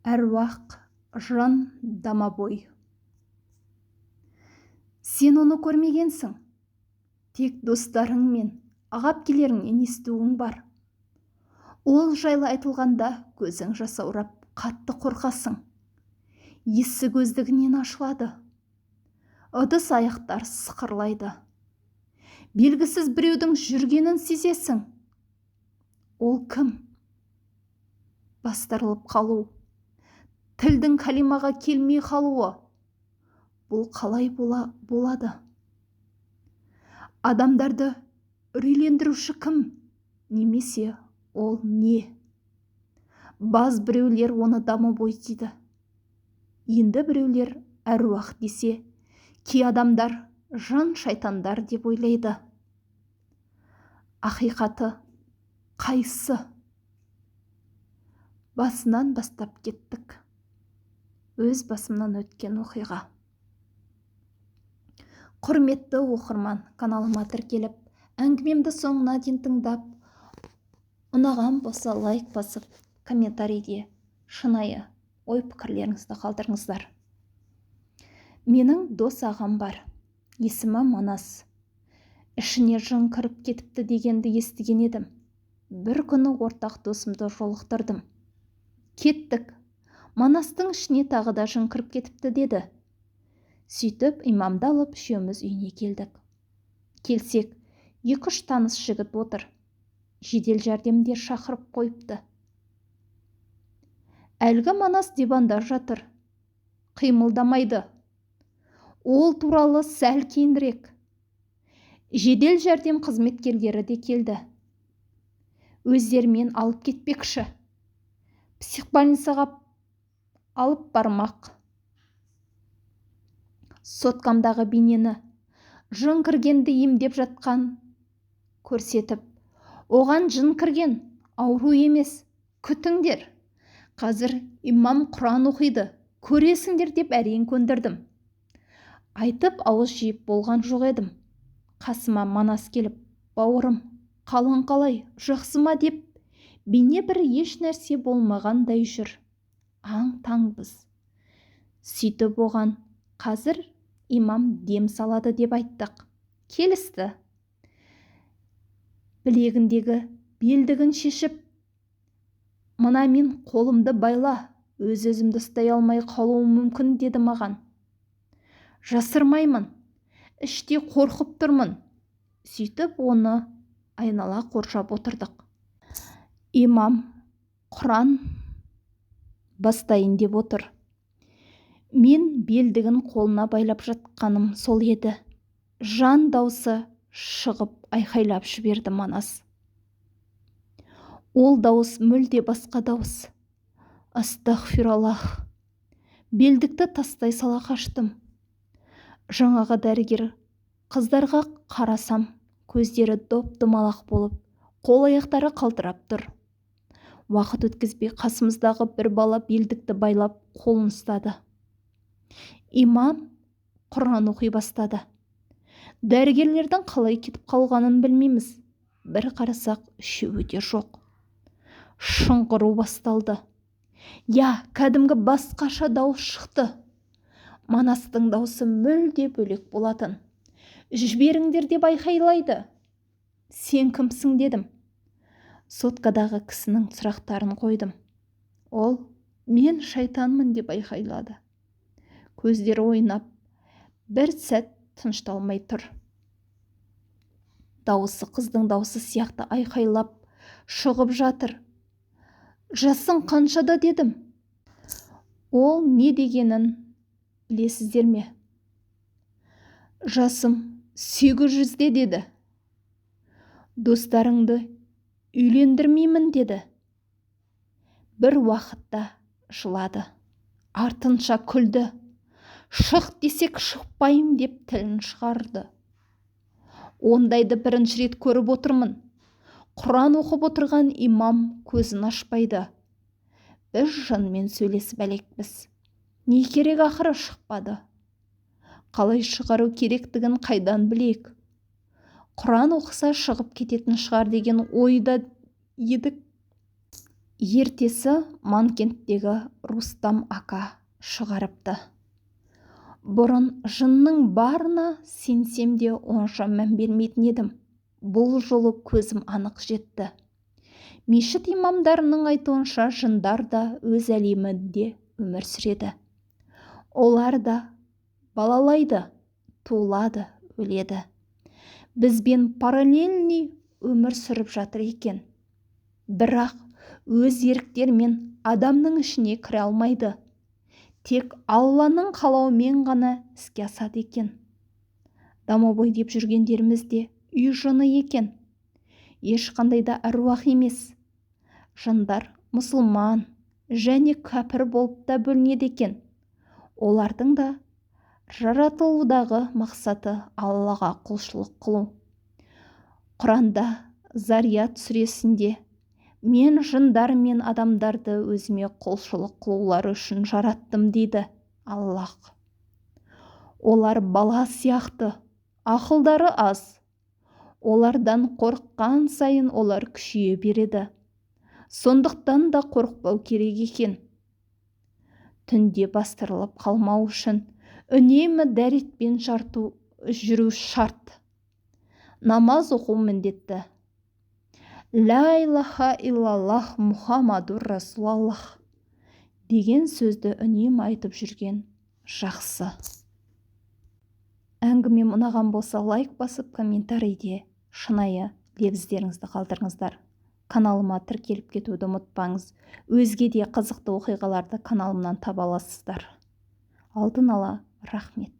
Әруақ, жан, дамабой. Сен оны көрмегенсің. Тек достарың мен ағапкелеріңнен естуің бар. Ол жайлы айтылғанда көзің жасаурап, қатты қорқасың. Есі көздігінен ашылады. Ыдыс аяқтар сықырлайды. Белгісіз біреудің жүргенін сезесің. Ол кім? Бастырылып қалу. Тілдің калимаға келмей қалуы. Бұл қалай болады? Адамдарды үрейлендіруші кім? Немесе ол не? Баз біреулер оны дамабой дейді. Енді біреулер әруақ десе, кей адамдар жын шайтандар деп ойлайды. Ақиқаты қайсы? Басынан бастап кеттік. Өз басымнан өткен оқиға. Құрметті оқырман, каналыма тіркеліп, әңгімемді соңына дейін тыңдап, ұнаған болса лайк басып, комментарийде шынайы ой-пікірлеріңізді қалдырыңыздар. Менің дос ағам бар. Есімі Манас. Ішіне жын кіріп кетіпті дегенді естіген едім. Бір күні ортақ досымды жолықтырдым. Кеттік. Манастың ішіне тағы да жын кіріп кетіпті деді. Сөйтіп имамды алып үшеуміз үйіне келдік. Келсек, 2-3 таныс жігіт отыр. Жедел жәрдемде шақырып қойыпты. Әлгі Манас диванда жатыр. Қимылдамайды. Ол туралы сәл кейінірек. Жедел жәрдем қызметкерлері де келді. Өздерімен алып кетпекші. Психбольницаға алып бармақ. Соткамдағы бейнені жын кіргенді емдеп жатқан көрсетіп, оған жын кірген, ауру емес, күтіңдер. Қазір имам Құран оқиды, көресіңдер деп әрең көндірдім. Айтып ауыз жиып болған жоқ едім. Қасыма Манас келіп, бауырым, қалың қалай, жақсы ма деп, бейне бір еш нәрсе болмағандай жүр. Аң-таңбыз. Сөйтіп оған қазір имам дем салады деп айттық. Келісті. Білегіндегі белдігін шешіп, мына мен қолымды байла, өз-өзімді ұстай алмай қалуым мүмкін деді маған. Жасырмаймын, іште қорқып тұрмын. Сөйтіп оны айнала қоршап отырдық. Имам Құран бастайын деп отыр. Мен белдігін қолына байлап жатқаным сол еді. Жан даусы шығып айқайлап жіберді Манас. Ол дауыс мүлде басқа дауыс. Астағфираллах. Белдікті тастай сала қаштым. Жаңағы дәрігер қыздарға қарасам, көздері доп-домалақ болып, қол-аяқтары қалтырап тұр. Уақыт өткізбей қасымыздағы бір бала белдікті байлап қолын ұстады. Имам Құран оқи бастады. Дәрігерлердің қалай кетіп қалғанын білмейміз. Бір қарасақ, үшеуі де жоқ. Шыңғыру басталды. Я, кәдімгі басқаша дауыс шықты. Манастың дауысы мүлде бөлек болатын. Жіберіңдер деп айқайлайды. Сен кімсің дедім. Соткадағы кісінің сұрақтарын қойдым. Ол, мен шайтанмын деп айқайлады. Көздері ойнап, бір сәт тынышталмай тұр. Дауысы қыздың дауысы сияқты айқайлап шығып жатыр. Жасың қаншада дедім. Ол не дегенін білесіздер ме? Жасым 800-де деді. Достарыңды үйлендірмеймін деді. Бір уақытта жылады. Артынша күлді. Шық десек шықпайым деп тілін шығарды. Ондайды бірінші рет көріп отырмын. Құран оқып отырған имам көзін ашпайды. Біз жынмен сөйлесіп әлекпіз. Не керек ақыры шықпады. Қалай шығару керектігін қайдан білейік? Құран оқыса шығып кететін шығар деген ойда едік. ертесі Манкенттегі Рустам ака шығарыпты. Бұрын жынның барына сенсем де онша мән бермейтін едім. Бұл жолы көзім анық жетті. Мешіт имамдарының айтуынша жындар да өз әлемінде өмір сүреді. Олар да балалайды, туылады, өледі. Бізбен параллельный өмір сүріп жатыр екен. Бірақ өз еріктерімен адамның ішіне кіре алмайды. Тек Алланың қалауымен ғана іске асады екен. Домовой деп жүргендеріміз де үй жыны екен. Ешқандай да әруақ емес. Жындар мұсылман және кәпір болып та бөлінеді екен. Олардың да жаратылудағы мақсаты Аллаға құлшылық қылу. Құранда Зарият сүресінде мен жындар мен адамдарды өзіме құлшылық қылулары үшін жараттым дейді Аллах. Олар бала сияқты, ақылдары аз. Олардан қорыққан сайын олар күшейе береді. Сондықтан да қорықпау керек екен. Түнде бастырылып қалмау үшін үнемі дәретпен жүру шарт. Намаз оқу міндетті. Ла илаха иллаллах Мұхаммадур Расулаллах деген сөзді үнемі айтып жүрген жақсы. Әңгімем ұнаған болса лайк басып, комментарийде шынайы лебіздеріңізді қалдырыңыздар. Каналыма тіркеліп кетуді ұмытпаңыз. Өзге де қызықты оқиғаларды каналымнан таба аласыздар. Алдын ала рахмет.